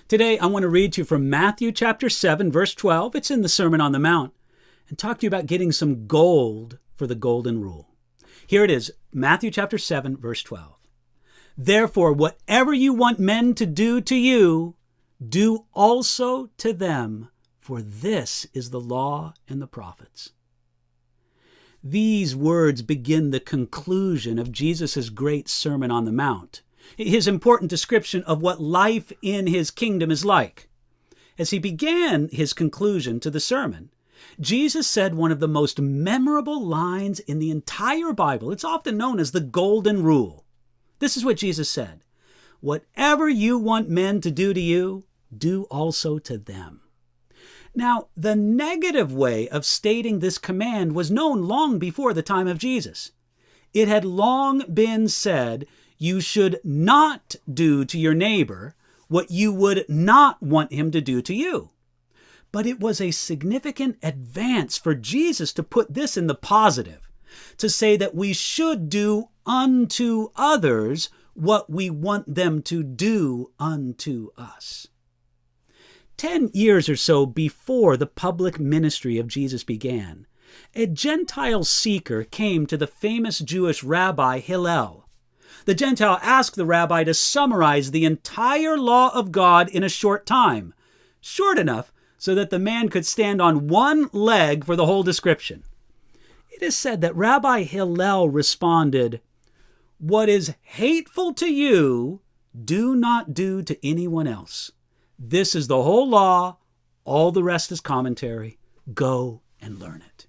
Today, I want to read to you from Matthew chapter 7, verse 12. It's in the Sermon on the Mount. And talk to you about getting some gold for the golden rule. Here it is, Matthew chapter 7, verse 12. Therefore, whatever you want men to do to you, do also to them, for this is the law and the prophets. These words begin the conclusion of Jesus' great Sermon on the Mount, his important description of what life in his kingdom is like. As he began his conclusion to the sermon, Jesus said one of the most memorable lines in the entire Bible. It's often known as the Golden Rule. This is what Jesus said: "Whatever you want men to do to you, do also to them." Now, the negative way of stating this command was known long before the time of Jesus. It had long been said, you should not do to your neighbor what you would not want him to do to you. But it was a significant advance for Jesus to put this in the positive, to say that we should do unto others what we want them to do unto us. 10 years or so before the public ministry of Jesus began, a Gentile seeker came to the famous Jewish rabbi Hillel. The Gentile asked the rabbi to summarize the entire law of God in a short time, short enough so that the man could stand on one leg for the whole description. It is said that Rabbi Hillel responded, "What is hateful to you, do not do to anyone else. This is the whole law. All the rest is commentary. Go and learn it."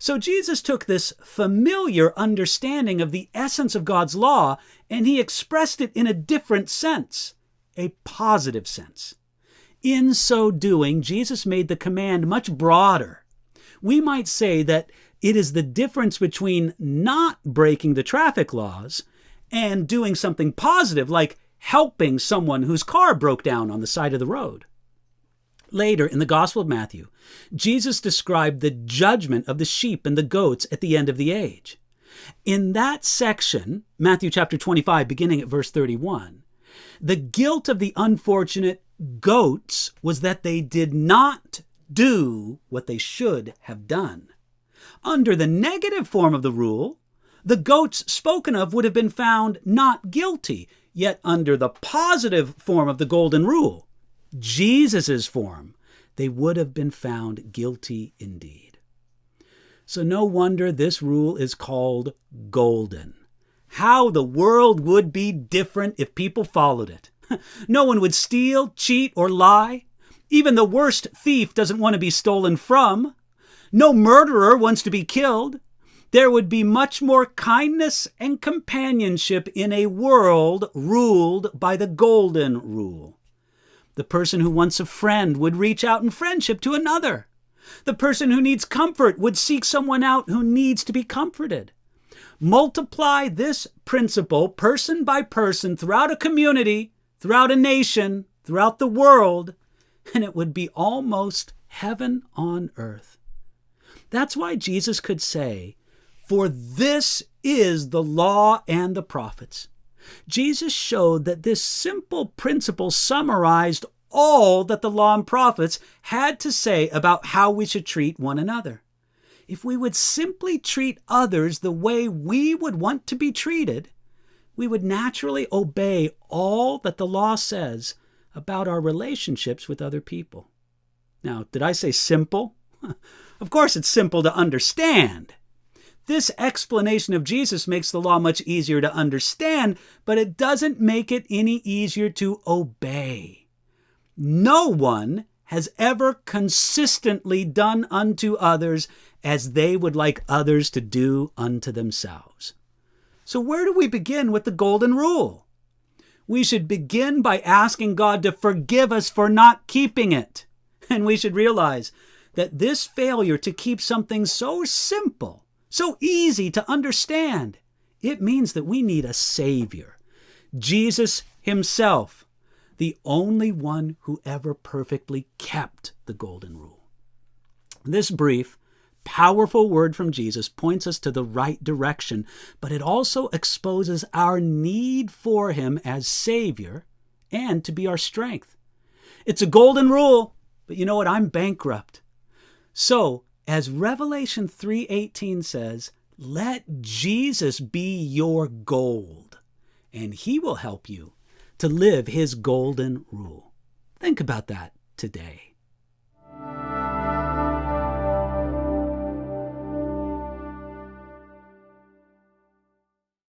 So Jesus took this familiar understanding of the essence of God's law and he expressed it in a different sense, a positive sense. In so doing, Jesus made the command much broader. We might say that it is the difference between not breaking the traffic laws and doing something positive, like helping someone whose car broke down on the side of the road. Later in the Gospel of Matthew, Jesus described the judgment of the sheep and the goats at the end of the age. In that section, Matthew chapter 25, beginning at verse 31, the guilt of the unfortunate goats was that they did not do what they should have done. Under the negative form of the rule, the goats spoken of would have been found not guilty, yet under the positive form of the golden rule, Jesus' form, they would have been found guilty indeed. So no wonder this rule is called golden. How the world would be different if people followed it. No one would steal, cheat, or lie. Even the worst thief doesn't want to be stolen from. No murderer wants to be killed. There would be much more kindness and companionship in a world ruled by the golden rule. The person who wants a friend would reach out in friendship to another. The person who needs comfort would seek someone out who needs to be comforted. Multiply this principle person by person throughout a community, throughout a nation, throughout the world, and it would be almost heaven on earth. That's why Jesus could say, "For this is the law and the prophets." Jesus showed that this simple principle summarized all that the law and prophets had to say about how we should treat one another. If we would simply treat others the way we would want to be treated, we would naturally obey all that the law says about our relationships with other people. Now, did I say simple? Of course it's simple to understand. This explanation of Jesus makes the law much easier to understand, but it doesn't make it any easier to obey. No one has ever consistently done unto others as they would like others to do unto themselves. So where do we begin with the golden rule? We should begin by asking God to forgive us for not keeping it. And we should realize that this failure to keep something so simple, so easy to understand, it means that we need a Savior. Jesus himself, the only one who ever perfectly kept the golden rule. This brief, powerful word from Jesus points us to the right direction, but it also exposes our need for him as Savior and to be our strength. It's a golden rule, but you know what? I'm bankrupt. So, as Revelation 3:18 says, let Jesus be your gold, and he will help you to live his golden rule. Think about that today.